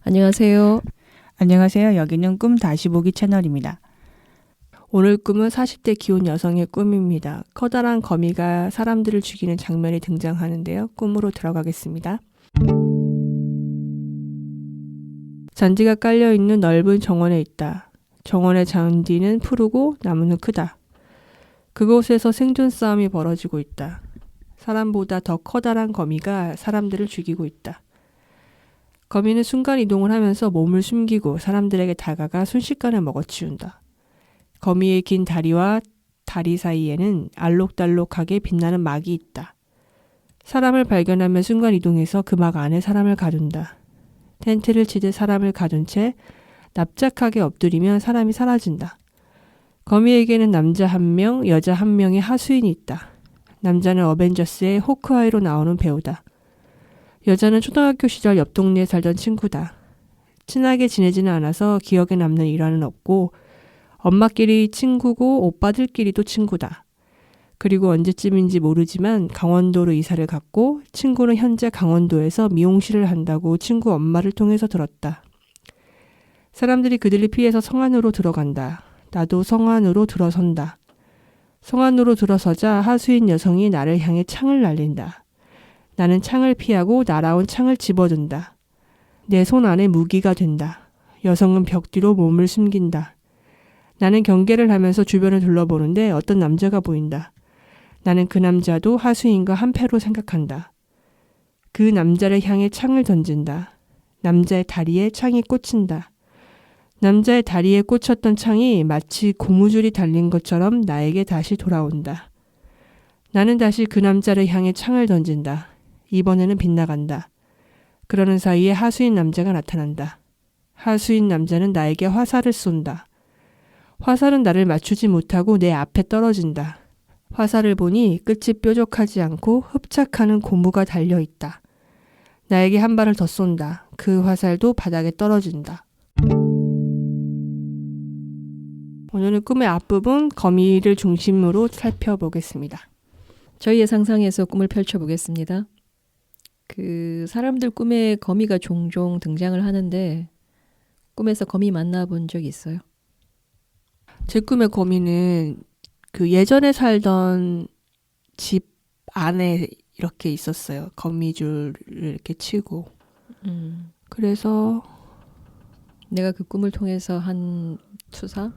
안녕하세요. 안녕하세요. 여기는 꿈 다시 보기 채널입니다. 오늘 꿈은 40대 기혼 여성의 꿈입니다. 커다란 거미가 사람들을 죽이는 장면이 등장하는데요. 꿈으로 들어가겠습니다. 잔디가 깔려있는 넓은 정원에 있다. 정원의 잔디는 푸르고 나무는 크다. 그곳에서 생존 싸움이 벌어지고 있다. 사람보다 더 커다란 거미가 사람들을 죽이고 있다. 거미는 순간 이동을 하면서 몸을 숨기고 사람들에게 다가가 순식간에 먹어치운다. 거미의 긴 다리와 다리 사이에는 알록달록하게 빛나는 막이 있다. 사람을 발견하면 순간 이동해서 그 막 안에 사람을 가둔다. 텐트를 치듯 사람을 가둔 채 납작하게 엎드리면 사람이 사라진다. 거미에게는 남자 한 명, 여자 한 명의 하수인이 있다. 남자는 어벤져스의 호크아이로 나오는 배우다. 여자는 초등학교 시절 옆 동네에 살던 친구다. 친하게 지내지는 않아서 기억에 남는 일화는 없고 엄마끼리 친구고 오빠들끼리도 친구다. 그리고 언제쯤인지 모르지만 강원도로 이사를 갔고 친구는 현재 강원도에서 미용실을 한다고 친구 엄마를 통해서 들었다. 사람들이 그들을 피해서 성 안으로 들어간다. 나도 성 안으로 들어선다. 성 안으로 들어서자 하수인 여성이 나를 향해 창을 날린다. 나는 창을 피하고 날아온 창을 집어든다. 내 손 안에 무기가 된다. 여성은 벽 뒤로 몸을 숨긴다. 나는 경계를 하면서 주변을 둘러보는데 어떤 남자가 보인다. 나는 그 남자도 하수인과 한패로 생각한다. 그 남자를 향해 창을 던진다. 남자의 다리에 창이 꽂힌다. 남자의 다리에 꽂혔던 창이 마치 고무줄이 달린 것처럼 나에게 다시 돌아온다. 나는 다시 그 남자를 향해 창을 던진다. 이번에는 빗나간다. 그러는 사이에 하수인 남자가 나타난다. 하수인 남자는 나에게 화살을 쏜다. 화살은 나를 맞추지 못하고 내 앞에 떨어진다. 화살을 보니 끝이 뾰족하지 않고 흡착하는 고무가 달려있다. 나에게 한 발을 더 쏜다. 그 화살도 바닥에 떨어진다. 오늘은 꿈의 앞부분 거미를 중심으로 살펴보겠습니다. 저희의 상상에서 꿈을 펼쳐보겠습니다. 사람들 꿈에 거미가 종종 등장을 하는데 꿈에서 거미 만나본 적이 있어요? 제 꿈의 거미는 그 예전에 살던 집 안에 이렇게 있었어요. 거미줄을 이렇게 치고. 그래서 내가 그 꿈을 통해서 한 투사?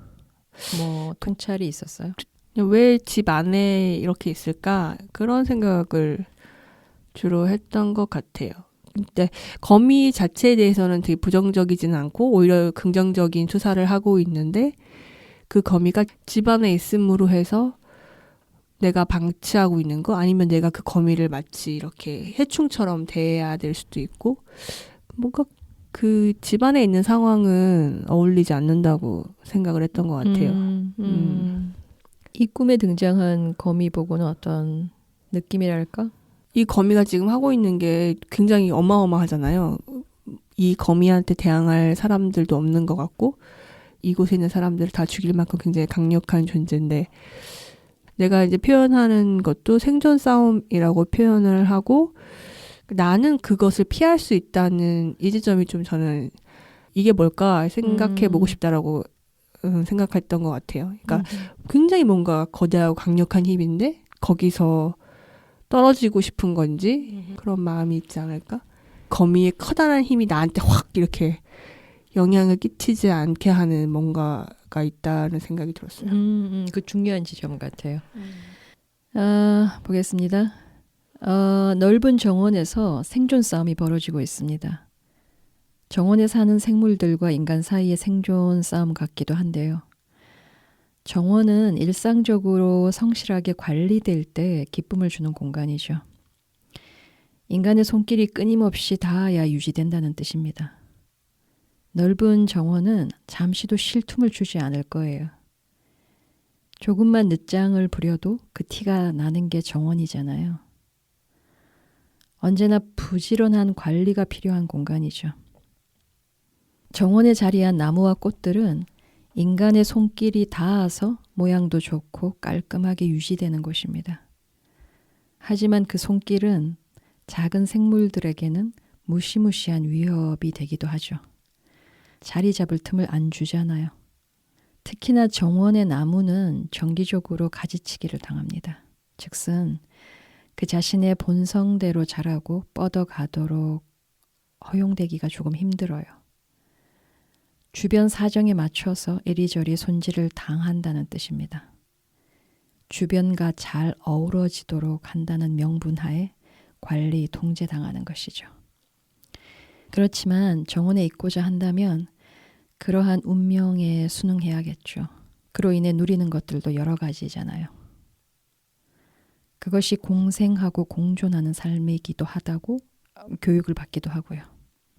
통찰이 있었어요? 왜 집 안에 이렇게 있을까? 그런 생각을 주로 했던 것 같아요. 근데 거미 자체에 대해서는 되게 부정적이지는 않고 오히려 긍정적인 투사를 하고 있는데 그 거미가 집 안에 있음으로 해서 내가 방치하고 있는 거 아니면 내가 그 거미를 마치 이렇게 해충처럼 대해야 될 수도 있고 뭔가 그 집 안에 있는 상황은 어울리지 않는다고 생각을 했던 것 같아요. 이 꿈에 등장한 거미 보고는 어떤 느낌이랄까? 이 거미가 지금 하고 있는 게 굉장히 어마어마하잖아요. 이 거미한테 대항할 사람들도 없는 것 같고 이곳에 있는 사람들을 다 죽일 만큼 굉장히 강력한 존재인데 내가 이제 표현하는 것도 생존 싸움이라고 표현을 하고 나는 그것을 피할 수 있다는 이 지점이 좀 저는 이게 뭘까 생각해보고 싶다라고 생각했던 것 같아요. 그러니까 굉장히 뭔가 거대하고 강력한 힘인데 거기서 떨어지고 싶은 건지 그런 마음이 있지 않을까? 거미의 커다란 힘이 나한테 확 이렇게 영향을 끼치지 않게 하는 뭔가가 있다는 생각이 들었어요. 그 중요한 지점 같아요. 보겠습니다. 넓은 정원에서 생존 싸움이 벌어지고 있습니다. 정원에 사는 생물들과 인간 사이의 생존 싸움 같기도 한데요. 정원은 일상적으로 성실하게 관리될 때 기쁨을 주는 공간이죠. 인간의 손길이 끊임없이 닿아야 유지된다는 뜻입니다. 넓은 정원은 잠시도 쉴 틈을 주지 않을 거예요. 조금만 늦장을 부려도 그 티가 나는 게 정원이잖아요. 언제나 부지런한 관리가 필요한 공간이죠. 정원에 자리한 나무와 꽃들은 인간의 손길이 닿아서 모양도 좋고 깔끔하게 유지되는 곳입니다. 하지만 그 손길은 작은 생물들에게는 무시무시한 위협이 되기도 하죠. 자리 잡을 틈을 안 주잖아요. 특히나 정원의 나무는 정기적으로 가지치기를 당합니다. 즉슨 그 자신의 본성대로 자라고 뻗어가도록 허용되기가 조금 힘들어요. 주변 사정에 맞춰서 이리저리 손질을 당한다는 뜻입니다. 주변과 잘 어우러지도록 한다는 명분하에 관리, 통제당하는 것이죠. 그렇지만 정원에 있고자 한다면 그러한 운명에 순응해야겠죠. 그로 인해 누리는 것들도 여러 가지잖아요. 그것이 공생하고 공존하는 삶이기도 하다고 교육을 받기도 하고요.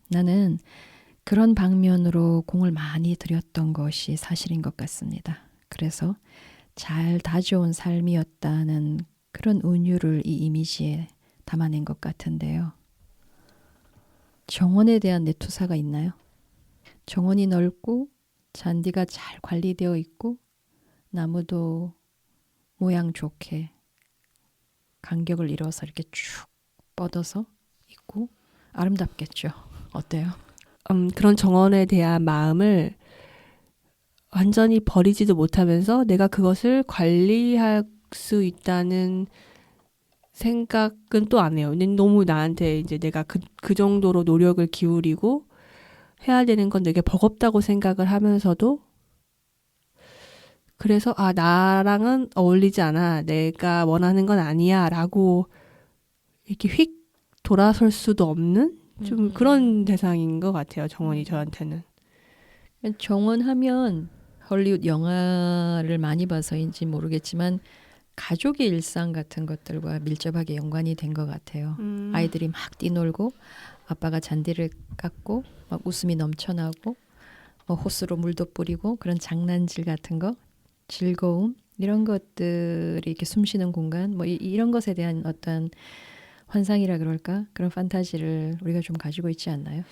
나는 그런 방면으로 공을 많이 들였던 것이 사실인 것 같습니다. 그래서 잘 다져온 삶이었다는 그런 은유를 이 이미지에 담아낸 것 같은데요. 정원에 대한 내 투사가 있나요? 정원이 넓고 잔디가 잘 관리되어 있고 나무도 모양 좋게 간격을 이뤄서 이렇게 쭉 뻗어서 있고 아름답겠죠. 어때요? 그런 정원에 대한 마음을 완전히 버리지도 못하면서 내가 그것을 관리할 수 있다는 생각은 또 안 해요. 너무 나한테 이제 내가 그 정도로 노력을 기울이고 해야 되는 건 되게 버겁다고 생각을 하면서도 그래서 나랑은 어울리지 않아. 내가 원하는 건 아니야 라고 이렇게 휙 돌아설 수도 없는 좀 그런 대상인 것 같아요. 정원이 저한테는. 정원하면 헐리우드 영화를 많이 봐서인지 모르겠지만 가족의 일상 같은 것들과 밀접하게 연관이 된 것 같아요. 아이들이 막 뛰놀고 아빠가 잔디를 깎고 막 웃음이 넘쳐나고 호스로 물도 뿌리고 그런 장난질 같은 거, 즐거움 이런 것들이 이렇게 숨쉬는 공간 이런 것에 대한 어떤 환상이라 그럴까? 그런 판타지를 우리가 좀 가지고 있지 않나요?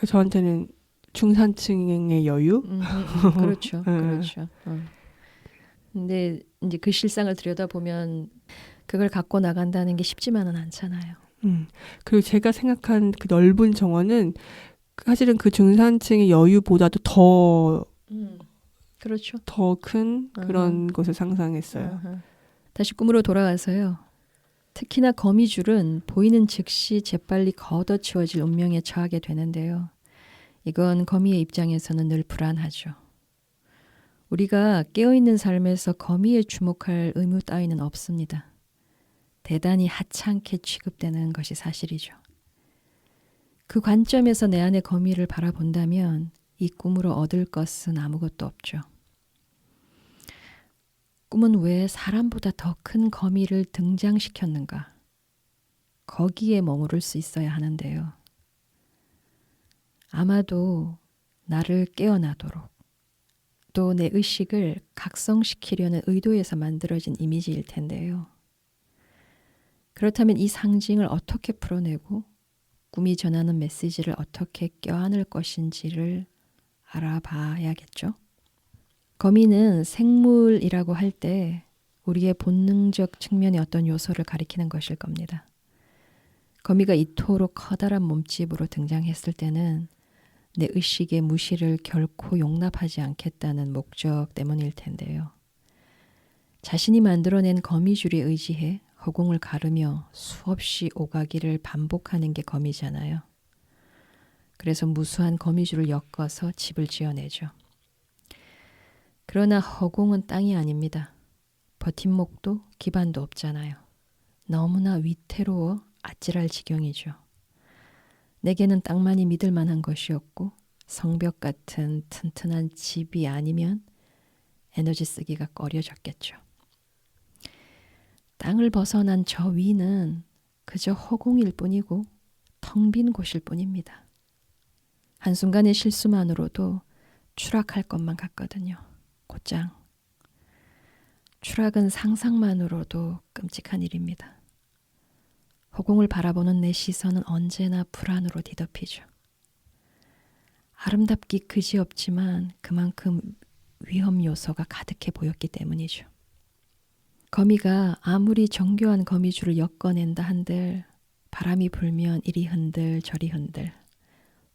저한테는 중산층의 여유? 그렇죠. 그렇죠. 근데 이제 그 실상을 들여다보면 그걸 갖고 나간다는 게 쉽지만은 않잖아요. 그리고 제가 생각한 그 넓은 정원은 사실은 그 중산층의 여유보다도 그렇죠. 더 큰 그런 것을 상상했어요. 다시 꿈으로 돌아가서요. 특히나 거미줄은 보이는 즉시 재빨리 걷어치워질 운명에 처하게 되는데요. 이건 거미의 입장에서는 늘 불안하죠. 우리가 깨어있는 삶에서 거미에 주목할 의무 따위는 없습니다. 대단히 하찮게 취급되는 것이 사실이죠. 그 관점에서 내 안의 거미를 바라본다면 이 꿈으로 얻을 것은 아무것도 없죠. 꿈은 왜 사람보다 더 큰 거미를 등장시켰는가? 거기에 머무를 수 있어야 하는데요. 아마도 나를 깨어나도록 또 내 의식을 각성시키려는 의도에서 만들어진 이미지일 텐데요. 그렇다면 이 상징을 어떻게 풀어내고 꿈이 전하는 메시지를 어떻게 껴안을 것인지를 알아봐야겠죠. 거미는 생물이라고 할 때 우리의 본능적 측면의 어떤 요소를 가리키는 것일 겁니다. 거미가 이토록 커다란 몸집으로 등장했을 때는 내 의식의 무시를 결코 용납하지 않겠다는 목적 때문일 텐데요. 자신이 만들어낸 거미줄에 의지해 허공을 가르며 수없이 오가기를 반복하는 게 거미잖아요. 그래서 무수한 거미줄을 엮어서 집을 지어내죠. 그러나 허공은 땅이 아닙니다. 버팀목도 기반도 없잖아요. 너무나 위태로워 아찔할 지경이죠. 내게는 땅만이 믿을 만한 것이었고 성벽 같은 튼튼한 집이 아니면 에너지 쓰기가 꺼려졌겠죠. 땅을 벗어난 저 위는 그저 허공일 뿐이고 텅 빈 곳일 뿐입니다. 한순간의 실수만으로도 추락할 것만 같거든요. 곧장. 추락은 상상만으로도 끔찍한 일입니다. 허공을 바라보는 내 시선은 언제나 불안으로 뒤덮이죠. 아름답기 그지없지만 그만큼 위험 요소가 가득해 보였기 때문이죠. 거미가 아무리 정교한 거미줄을 엮어낸다 한들 바람이 불면 이리 흔들 저리 흔들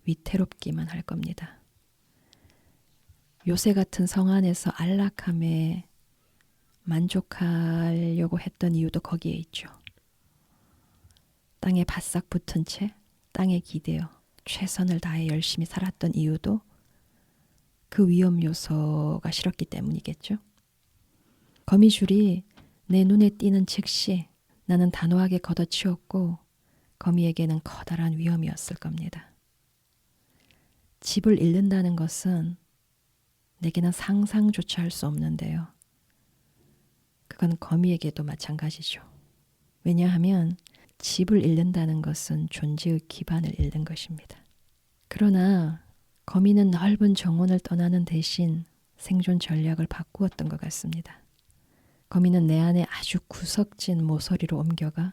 위태롭기만 할 겁니다. 요새 같은 성 안에서 안락함에 만족하려고 했던 이유도 거기에 있죠. 땅에 바싹 붙은 채 땅에 기대어 최선을 다해 열심히 살았던 이유도 그 위험 요소가 싫었기 때문이겠죠. 거미줄이 내 눈에 띄는 즉시 나는 단호하게 걷어치웠고 거미에게는 커다란 위험이었을 겁니다. 집을 잃는다는 것은 내게는 상상조차 할 수 없는데요. 그건 거미에게도 마찬가지죠. 왜냐하면 집을 잃는다는 것은 존재의 기반을 잃는 것입니다. 그러나 거미는 넓은 정원을 떠나는 대신 생존 전략을 바꾸었던 것 같습니다. 거미는 내 안에 아주 구석진 모서리로 옮겨가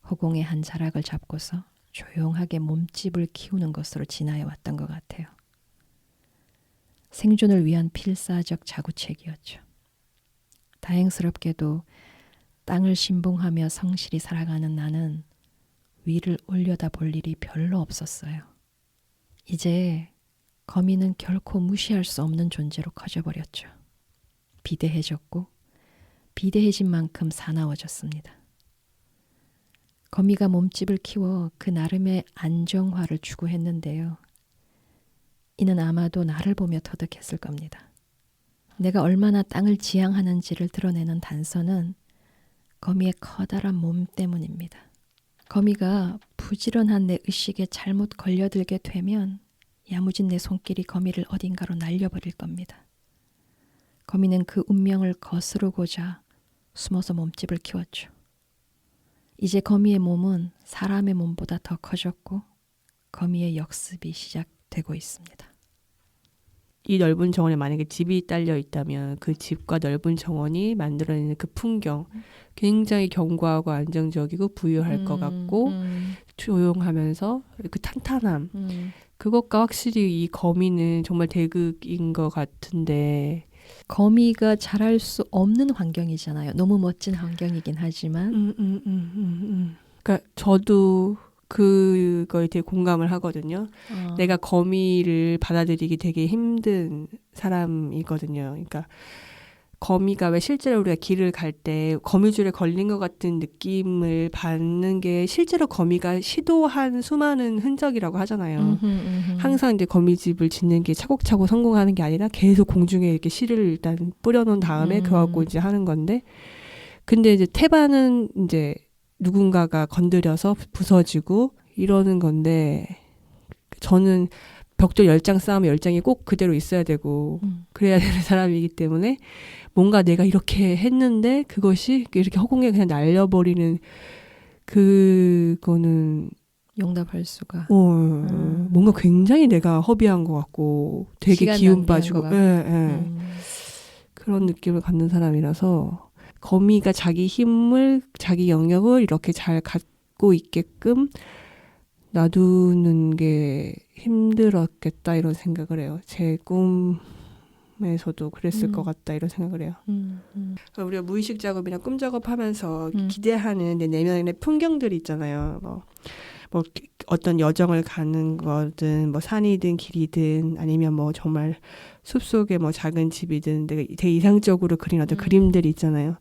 허공의 한 자락을 잡고서 조용하게 몸집을 키우는 것으로 지나해 왔던 것 같아요. 생존을 위한 필사적 자구책이었죠. 다행스럽게도 땅을 신봉하며 성실히 살아가는 나는 위를 올려다볼 일이 별로 없었어요. 이제 거미는 결코 무시할 수 없는 존재로 커져버렸죠. 비대해졌고 비대해진 만큼 사나워졌습니다. 거미가 몸집을 키워 그 나름의 안정화를 추구했는데요. 이는 아마도 나를 보며 터득했을 겁니다. 내가 얼마나 땅을 지향하는지를 드러내는 단서는 거미의 커다란 몸 때문입니다. 거미가 부지런한 내 의식에 잘못 걸려들게 되면 야무진 내 손길이 거미를 어딘가로 날려버릴 겁니다. 거미는 그 운명을 거스르고자 숨어서 몸집을 키웠죠. 이제 거미의 몸은 사람의 몸보다 더 커졌고 거미의 역습이 시작되고 있습니다. 이 넓은 정원에 만약에 집이 딸려 있다면 그 집과 넓은 정원이 만들어내는 그 풍경 굉장히 견고하고 안정적이고 부유할 것 같고 조용하면서 그 탄탄함 그것과 확실히 이 거미는 정말 대극인 것 같은데 거미가 자랄 수 없는 환경이잖아요. 너무 멋진 환경이긴 하지만 그러니까 저도 그거에 되게 공감을 하거든요. 내가 거미를 받아들이기 되게 힘든 사람이거든요. 그러니까 거미가 왜 실제로 우리가 길을 갈 때 거미줄에 걸린 것 같은 느낌을 받는 게 실제로 거미가 시도한 수많은 흔적이라고 하잖아요. 항상 이제 거미집을 짓는 게 차곡차곡 성공하는 게 아니라 계속 공중에 이렇게 실을 일단 뿌려놓은 다음에 그거 갖고 이제 하는 건데 근데 이제 태반은 이제 누군가가 건드려서 부서지고 이러는 건데 저는 벽돌 10장 싸우면 10장이 꼭 그대로 있어야 되고 그래야 되는 사람이기 때문에 뭔가 내가 이렇게 했는데 그것이 이렇게 허공에 그냥 날려버리는 그거는 용납할 수가 뭔가 굉장히 내가 허비한 것 같고 되게 기운 빠지고 그런 느낌을 갖는 사람이라서 거미가 자기 힘을 자기 영역을 이렇게 잘 갖고 있게끔 놔두는 게 힘들었겠다 이런 생각을 해요. 제 꿈에서도 그랬을 것 같다 이런 생각을 해요. 우리가 무의식 작업이나 꿈 작업하면서 기대하는 내 내면의 풍경들이 있잖아요. 뭐 어떤 여정을 가는 거든 뭐 산이든 길이든 아니면 뭐 정말 숲속에 뭐 작은 집이든 되게 이상적으로 그린 어떤 그림들이 있잖아요.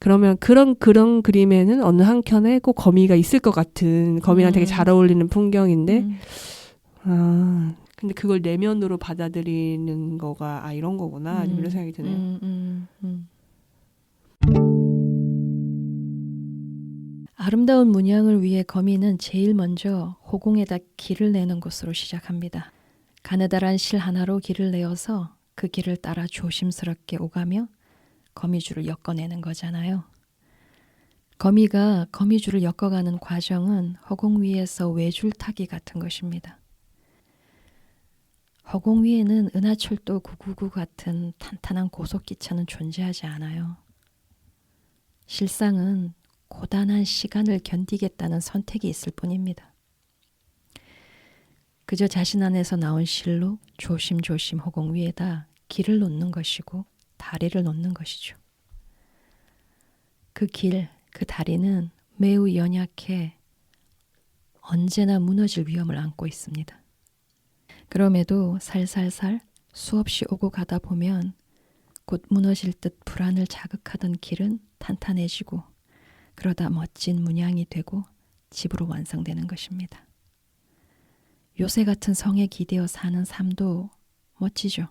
그러면 그런 그림에는 어느 한켠에 꼭 거미가 있을 것 같은 거미랑 되게 잘 어울리는 풍경인데 근데 그걸 내면으로 받아들이는 거가 이런 거구나 이런 생각이 드네요. 아름다운 문양을 위해 거미는 제일 먼저 호공에다 길을 내는 것으로 시작합니다. 가느다란 실 하나로 길을 내어서 그 길을 따라 조심스럽게 오가며 거미줄을 엮어내는 거잖아요. 거미가 거미줄을 엮어가는 과정은 허공 위에서 외줄타기 같은 것입니다. 허공 위에는 은하철도 999 같은 탄탄한 고속기차는 존재하지 않아요. 실상은 고단한 시간을 견디겠다는 선택이 있을 뿐입니다. 그저 자신 안에서 나온 실로 조심조심 허공 위에다 길을 놓는 것이고 다리를 놓는 것이죠. 그 길, 그 다리는 매우 연약해 언제나 무너질 위험을 안고 있습니다. 그럼에도 살살살 수없이 오고 가다 보면 곧 무너질 듯 불안을 자극하던 길은 탄탄해지고 그러다 멋진 문양이 되고 집으로 완성되는 것입니다. 요새 같은 성에 기대어 사는 삶도 멋지죠.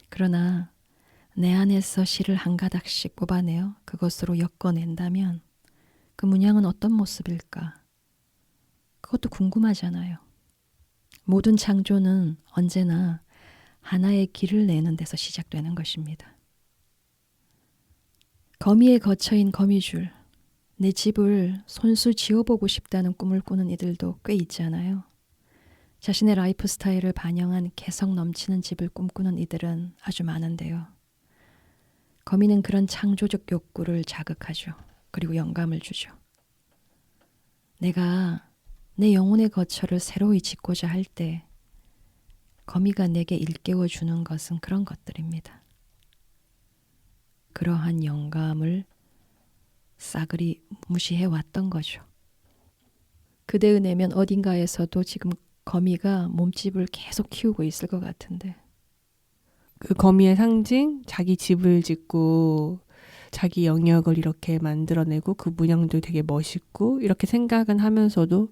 그러나 내 안에서 실을 한 가닥씩 뽑아내어 그것으로 엮어낸다면 그 문양은 어떤 모습일까? 그것도 궁금하잖아요. 모든 창조는 언제나 하나의 길을 내는 데서 시작되는 것입니다. 거미에 거처인 거미줄, 내 집을 손수 지어보고 싶다는 꿈을 꾸는 이들도 꽤 있잖아요. 자신의 라이프 스타일을 반영한 개성 넘치는 집을 꿈꾸는 이들은 아주 많은데요. 거미는 그런 창조적 욕구를 자극하죠. 그리고 영감을 주죠. 내가 내 영혼의 거처를 새로이 짓고자 할 때 거미가 내게 일깨워 주는 것은 그런 것들입니다. 그러한 영감을 싸그리 무시해 왔던 거죠. 그대의 내면 어딘가에서도 지금 거미가 몸집을 계속 키우고 있을 것 같은데 그 거미의 상징, 자기 집을 짓고 자기 영역을 이렇게 만들어내고 그 문양도 되게 멋있고 이렇게 생각은 하면서도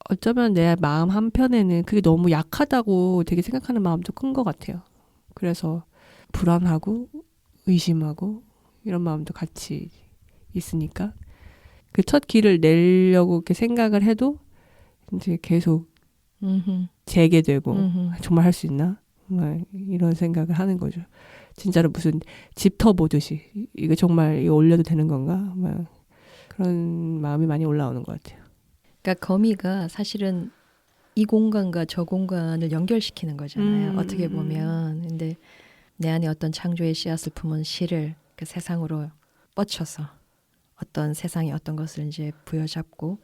어쩌면 내 마음 한편에는 그게 너무 약하다고 되게 생각하는 마음도 큰 것 같아요. 그래서 불안하고 의심하고 이런 마음도 같이 있으니까 그 첫 길을 내려고 이렇게 생각을 해도 이제 계속 재개되고 정말 할 수 있나? 이런 생각을 하는 거죠. 진짜로 무슨 집터 보듯이 이거 정말 이거 올려도 되는 건가? 그런 마음이 많이 올라오는 것 같아요. 그러니까 거미가 사실은 이 공간과 저 공간을 연결시키는 거잖아요. 어떻게 보면. 근데 내 안에 어떤 창조의 씨앗을 품은 씨를 그 세상으로 뻗쳐서 어떤 세상에 어떤 것을 이제 부여잡고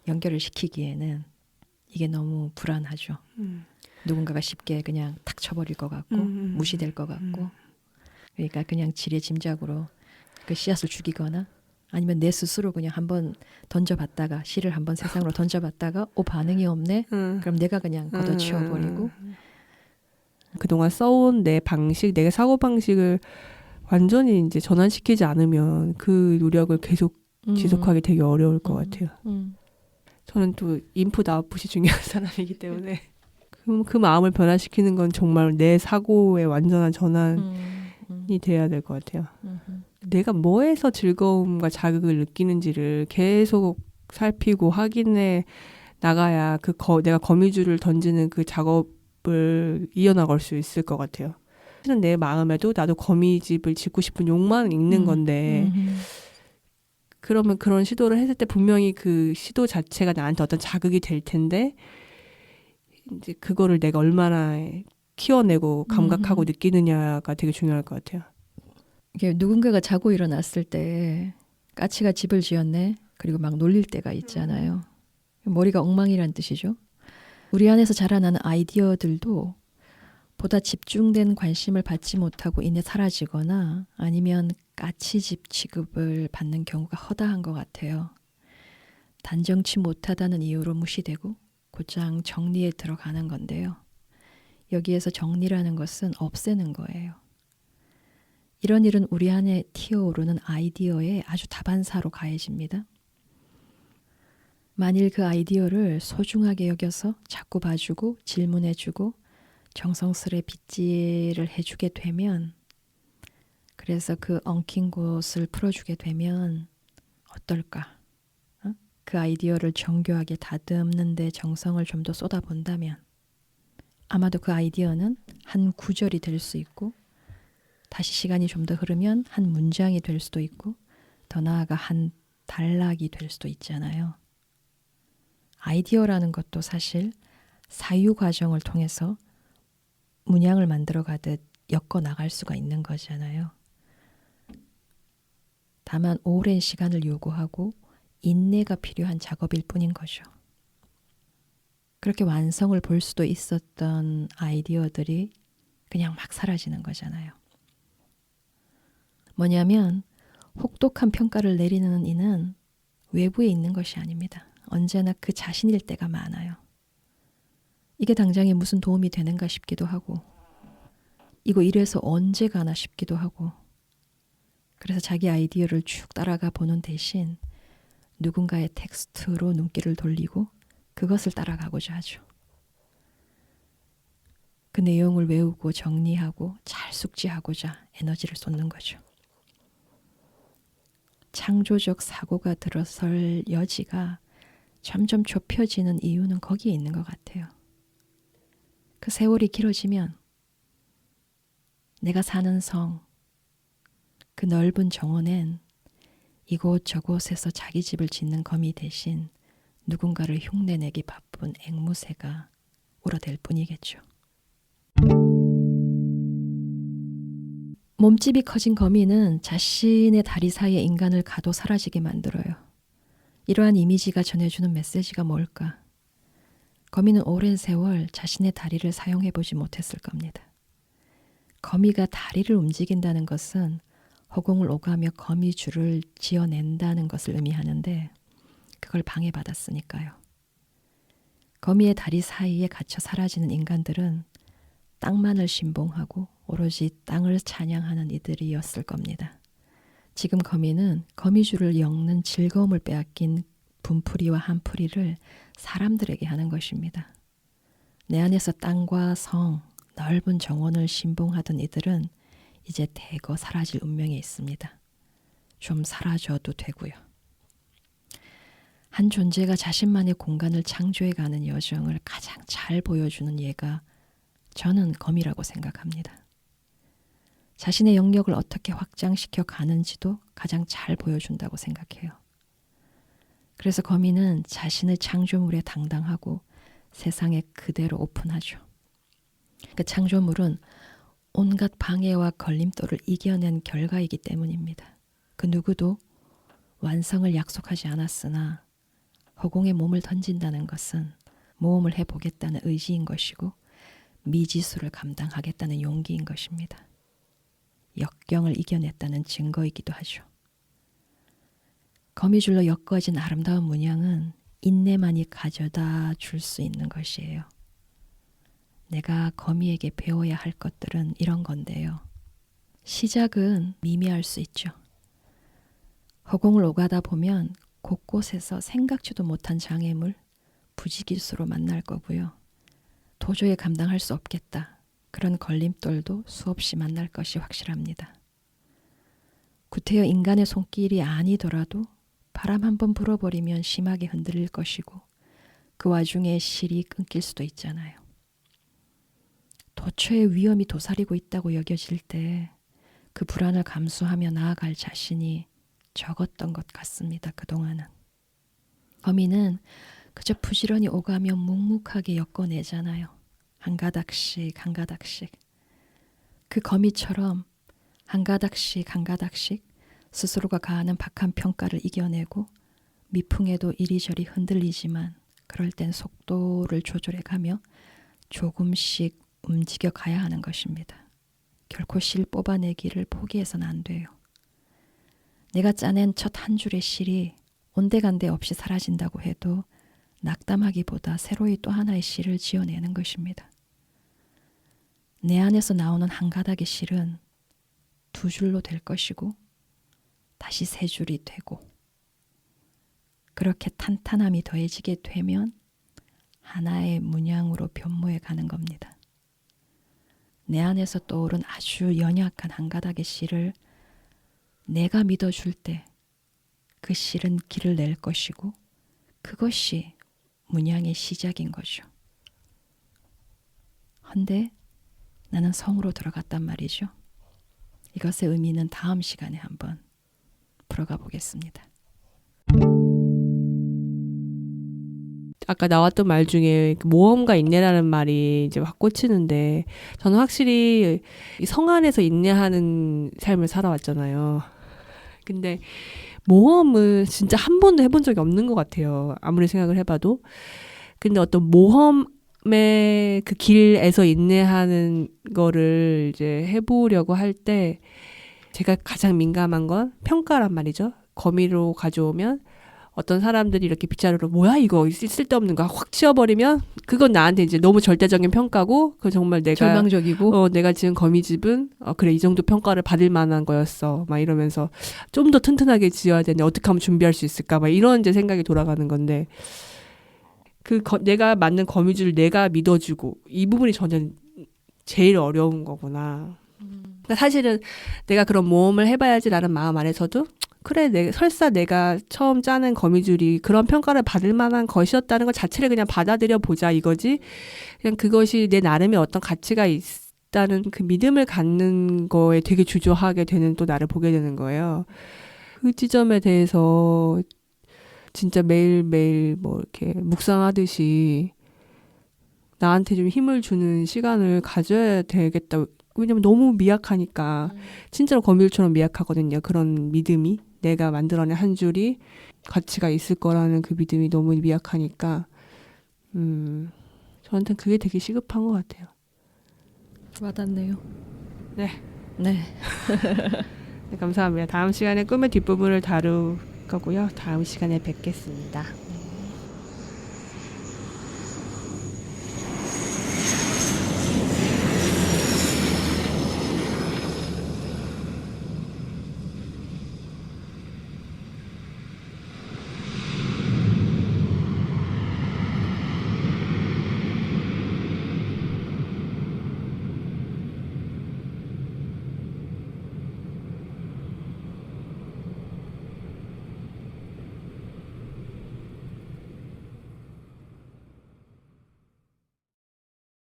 연결을 시키기에는 이게 너무 불안하죠. 누군가가 쉽게 그냥 탁 쳐버릴 것 같고 무시될 것 같고 그러니까 그냥 지레 짐작으로 그 씨앗을 죽이거나 아니면 내 스스로 그냥 한번 던져봤다가 씨를 한번 세상으로 던져봤다가 반응이 없네? 그럼 내가 그냥 걷어치워버리고 그동안 써온 내 방식, 내 사고방식을 완전히 이제 전환시키지 않으면 그 노력을 계속 지속하기 되게 어려울 것 같아요. 저는 또 인풋 아웃풋이 중요한 사람이기 때문에 그 마음을 변화시키는 건 정말 내 사고의 완전한 전환이 돼야 될 것 같아요. 내가 뭐에서 즐거움과 자극을 느끼는지를 계속 살피고 확인해 나가야 내가 거미줄을 던지는 그 작업을 이어나갈 수 있을 것 같아요. 사실은 내 마음에도 나도 거미집을 짓고 싶은 욕망은 있는 건데 그러면 그런 시도를 했을 때 분명히 그 시도 자체가 나한테 어떤 자극이 될 텐데 이제 그거를 내가 얼마나 키워내고 감각하고 느끼느냐가 되게 중요할 것 같아요. 이게 누군가가 자고 일어났을 때 까치가 집을 지었네. 그리고 막 놀릴 때가 있잖아요. 머리가 엉망이란 뜻이죠. 우리 안에서 자라나는 아이디어들도 보다 집중된 관심을 받지 못하고 이내 사라지거나 아니면 까치집 취급을 받는 경우가 허다한 것 같아요. 단정치 못하다는 이유로 무시되고 곧장 정리에 들어가는 건데요. 여기에서 정리라는 것은 없애는 거예요. 이런 일은 우리 안에 튀어오르는 아이디어에 아주 다반사로 가해집니다. 만일 그 아이디어를 소중하게 여겨서 자꾸 봐주고 질문해주고 정성스레 빗질을 해주게 되면 그래서 그 엉킨 곳을 풀어주게 되면 어떨까? 그 아이디어를 정교하게 다듬는 데 정성을 좀 더 쏟아본다면 아마도 그 아이디어는 한 구절이 될 수 있고 다시 시간이 좀 더 흐르면 한 문장이 될 수도 있고 더 나아가 한 단락이 될 수도 있잖아요. 아이디어라는 것도 사실 사유 과정을 통해서 문양을 만들어 가듯 엮어 나갈 수가 있는 거잖아요. 다만 오랜 시간을 요구하고 인내가 필요한 작업일 뿐인 거죠. 그렇게 완성을 볼 수도 있었던 아이디어들이 그냥 막 사라지는 거잖아요. 뭐냐면 혹독한 평가를 내리는 이는 외부에 있는 것이 아닙니다. 언제나 그 자신일 때가 많아요. 이게 당장에 무슨 도움이 되는가 싶기도 하고 이거 이래서 언제 가나 싶기도 하고 그래서 자기 아이디어를 쭉 따라가 보는 대신 누군가의 텍스트로 눈길을 돌리고 그것을 따라가고자 하죠. 그 내용을 외우고 정리하고 잘 숙지하고자 에너지를 쏟는 거죠. 창조적 사고가 들어설 여지가 점점 좁혀지는 이유는 거기에 있는 것 같아요. 그 세월이 길어지면 내가 사는 성, 그 넓은 정원엔 이곳저곳에서 자기 집을 짓는 거미 대신 누군가를 흉내내기 바쁜 앵무새가 울어댈 뿐이겠죠. 몸집이 커진 거미는 자신의 다리 사이에 인간을 가둬 사라지게 만들어요. 이러한 이미지가 전해주는 메시지가 뭘까? 거미는 오랜 세월 자신의 다리를 사용해보지 못했을 겁니다. 거미가 다리를 움직인다는 것은 허공을 오가며 거미줄을 지어낸다는 것을 의미하는데 그걸 방해받았으니까요. 거미의 다리 사이에 갇혀 사라지는 인간들은 땅만을 신봉하고 오로지 땅을 찬양하는 이들이었을 겁니다. 지금 거미는 거미줄을 엮는 즐거움을 빼앗긴 분풀이와 한풀이를 사람들에게 하는 것입니다. 내 안에서 땅과 성, 넓은 정원을 신봉하던 이들은 이제 대거 사라질 운명에 있습니다. 좀 사라져도 되고요. 한 존재가 자신만의 공간을 창조해가는 여정을 가장 잘 보여주는 예가 저는 거미라고 생각합니다. 자신의 영역을 어떻게 확장시켜 가는지도 가장 잘 보여준다고 생각해요. 그래서 거미는 자신의 창조물에 당당하고 세상에 그대로 오픈하죠. 그 창조물은 온갖 방해와 걸림돌을 이겨낸 결과이기 때문입니다. 그 누구도 완성을 약속하지 않았으나 허공에 몸을 던진다는 것은 모험을 해보겠다는 의지인 것이고 미지수를 감당하겠다는 용기인 것입니다. 역경을 이겨냈다는 증거이기도 하죠. 거미줄로 엮어진 아름다운 문양은 인내만이 가져다 줄 수 있는 것이에요. 내가 거미에게 배워야 할 것들은 이런 건데요. 시작은 미미할 수 있죠. 허공을 오가다 보면 곳곳에서 생각지도 못한 장애물, 부지기수로 만날 거고요. 도저히 감당할 수 없겠다. 그런 걸림돌도 수없이 만날 것이 확실합니다. 구태여 인간의 손길이 아니더라도 바람 한번 불어버리면 심하게 흔들릴 것이고 그 와중에 실이 끊길 수도 있잖아요. 도처에 위험이 도사리고 있다고 여겨질 때 그 불안을 감수하며 나아갈 자신이 적었던 것 같습니다. 그동안은. 거미는 그저 부지런히 오가며 묵묵하게 엮어내잖아요. 한 가닥씩 한 가닥씩. 그 거미처럼 한 가닥씩 한 가닥씩 스스로가 가하는 박한 평가를 이겨내고 미풍에도 이리저리 흔들리지만 그럴 땐 속도를 조절해가며 조금씩 움직여 가야 하는 것입니다. 결코 실 뽑아내기를 포기해서는 안 돼요. 내가 짜낸 첫 한 줄의 실이 온데간데 없이 사라진다고 해도 낙담하기보다 새로이 또 하나의 실을 지어내는 것입니다. 내 안에서 나오는 한 가닥의 실은 두 줄로 될 것이고 다시 세 줄이 되고 그렇게 탄탄함이 더해지게 되면 하나의 문양으로 변모해 가는 겁니다. 내 안에서 떠오른 아주 연약한 한 가닥의 실을 내가 믿어줄 때 그 실은 길을 낼 것이고 그것이 문양의 시작인 거죠. 헌데 나는 성으로 들어갔단 말이죠. 이것의 의미는 다음 시간에 한번 풀어가 보겠습니다. 아까 나왔던 말 중에 모험과 인내라는 말이 이제 확 꽂히는데 저는 확실히 성 안에서 인내하는 삶을 살아왔잖아요. 근데 모험을 진짜 한 번도 해본 적이 없는 것 같아요. 아무리 생각을 해봐도. 근데 어떤 모험의 그 길에서 인내하는 거를 이제 해보려고 할 때 제가 가장 민감한 건 평가란 말이죠. 거미로 가져오면 어떤 사람들이 이렇게 빗자루로 뭐야 이거 쓸데없는 거 확 치워버리면 그건 나한테 이제 너무 절대적인 평가고 그 정말 내가 절망적이고 내가 지은 거미집은 그래 이 정도 평가를 받을 만한 거였어 막 이러면서 좀 더 튼튼하게 지어야 되는데 어떻게 하면 준비할 수 있을까 막 이런 이제 생각이 돌아가는 건데 내가 만든 거미줄을 내가 믿어주고 이 부분이 저는 제일 어려운 거구나. 그러니까 사실은 내가 그런 모험을 해봐야지라는 마음 안에서도 그래 설사 내가 처음 짜낸 거미줄이 그런 평가를 받을 만한 것이었다는 것 자체를 그냥 받아들여 보자 이거지. 그냥 그것이 내 나름의 어떤 가치가 있다는 그 믿음을 갖는 거에 되게 주저하게 되는 또 나를 보게 되는 거예요. 그 지점에 대해서 진짜 매일매일 뭐 이렇게 묵상하듯이 나한테 좀 힘을 주는 시간을 가져야 되겠다. 왜냐면 너무 미약하니까 진짜로 거미줄처럼 미약하거든요. 그런 믿음이 내가 만들어낸 한 줄이 가치가 있을 거라는 그 믿음이 너무 미약하니까 저한테는 그게 되게 시급한 것 같아요. 와닿네요. 네. 네. 네, 감사합니다. 다음 시간에 꿈의 뒷부분을 다룰 거고요. 다음 시간에 뵙겠습니다.